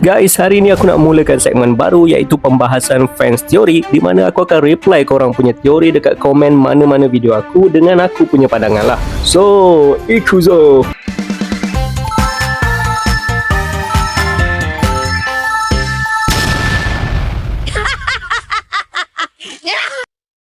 Guys, hari ni aku nak mulakan segmen baru iaitu pembahasan fans teori di mana aku akan reply korang punya teori dekat komen mana-mana video aku dengan aku punya pandangan lah. So, ikuzo!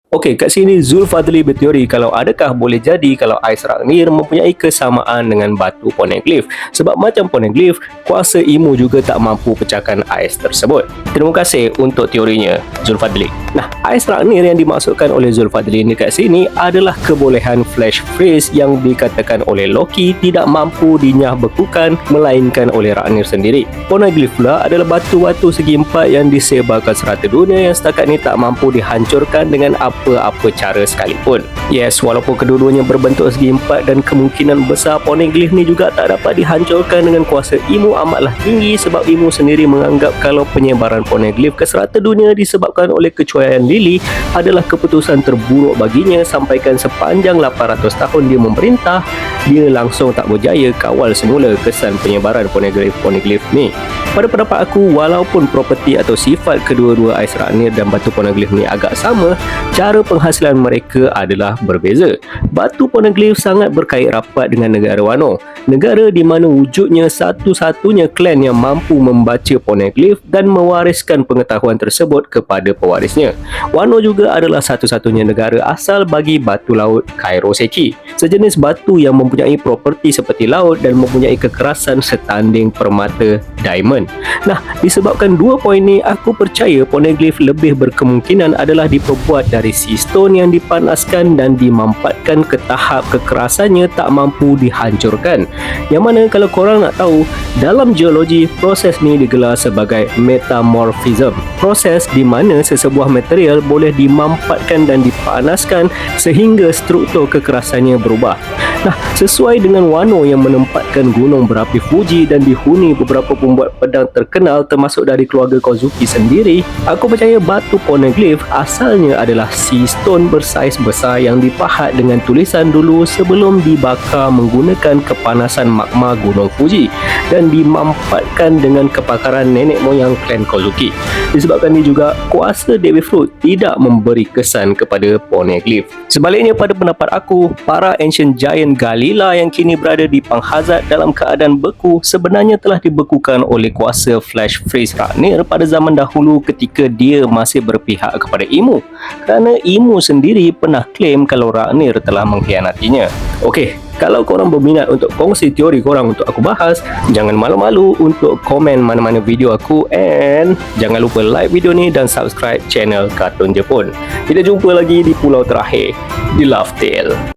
Okey, kat sini Zulfadli berteori kalau adakah boleh jadi kalau Ais Ragnir mempunyai kesamaan dengan batu poneglyph. Sebab macam poneglyph, kuasa Imu juga tak mampu pecahkan ais tersebut. Terima kasih untuk teorinya, Zulfadli. Nah, Ais Ragnir yang dimaksudkan oleh Zulfadli dekat sini adalah kebolehan flash freeze yang dikatakan oleh Loki tidak mampu dinyah bekukan melainkan oleh Ragnir sendiri. Poneglyph pula adalah batu-batu segi empat yang disebarkan serata dunia yang setakat ni tak mampu dihancurkan dengan apa-apa cara sekalipun. Yes, walaupun kedua-duanya berbentuk segi empat dan kemungkinan besar poneglyph ni juga tak dapat dihancurkan dengan kuasa Imu amatlah tinggi sebab Imu sendiri menganggap kalau penyebaran poneglyph ke serata dunia disebabkan oleh kecuaian Lily adalah keputusan terburuk baginya sampaikan sepanjang 800 tahun dia memerintah, dia langsung tak berjaya kawal semula kesan penyebaran poneglyph ni. Pada pendapat aku, walaupun properti atau sifat kedua-dua Ais Ragnir dan batu poneglyph ni agak sama, cara penghasilan mereka adalah berbeza. Batu poneglyph sangat berkait rapat dengan negara Wano, negara di mana wujudnya satu-satunya klan yang mampu membaca poneglyph dan mewariskan pengetahuan tersebut kepada pewarisnya. Wano juga adalah satu-satunya negara asal bagi batu laut Kairoseki, sejenis batu yang mempunyai properti seperti laut dan mempunyai kekerasan setanding permata diamond. Nah, disebabkan dua poin ni, aku percaya poneglyph lebih berkemungkinan adalah diperbuat dari sea stone yang dipanaskan dan dimampatkan ke tahap kekerasannya tak mampu dihancurkan. Yang mana kalau korang nak tahu, dalam geologi proses ni digelar sebagai metamorphism. Proses di mana sesebuah material boleh dimampatkan dan dipanaskan sehingga struktur kekerasannya berubah. Nah, sesuai dengan Wano yang menempatkan gunung berapi Fuji dan dihuni beberapa pembuat pedang terkenal termasuk dari keluarga Kozuki sendiri, aku percaya batu poneglyph asalnya adalah sea stone bersaiz besar yang dipahat dengan tulisan dulu sebelum dibakar menggunakan kepanasan magma gunung Fuji dan dimampatkan dengan kepakaran nenek moyang klan Kozuki. Disebabkan ini juga kuasa Dewi Fruit tidak memberi kesan kepada poneglyph. Sebaliknya, pada pendapat aku, para ancient giant Galila yang kini berada di Panghazard dalam keadaan beku sebenarnya telah dibekukan oleh kuasa flash freeze Ragnir pada zaman dahulu ketika dia masih berpihak kepada Imu, kerana Imu sendiri pernah klaim kalau Ragnir telah mengkhianatinya. Okey, kalau korang berminat untuk kongsi teori korang untuk aku bahas, jangan malu-malu untuk komen mana-mana video aku, and jangan lupa like video ni dan subscribe channel Kartun Jepun. Kita jumpa lagi di pulau terakhir, di Love Tale.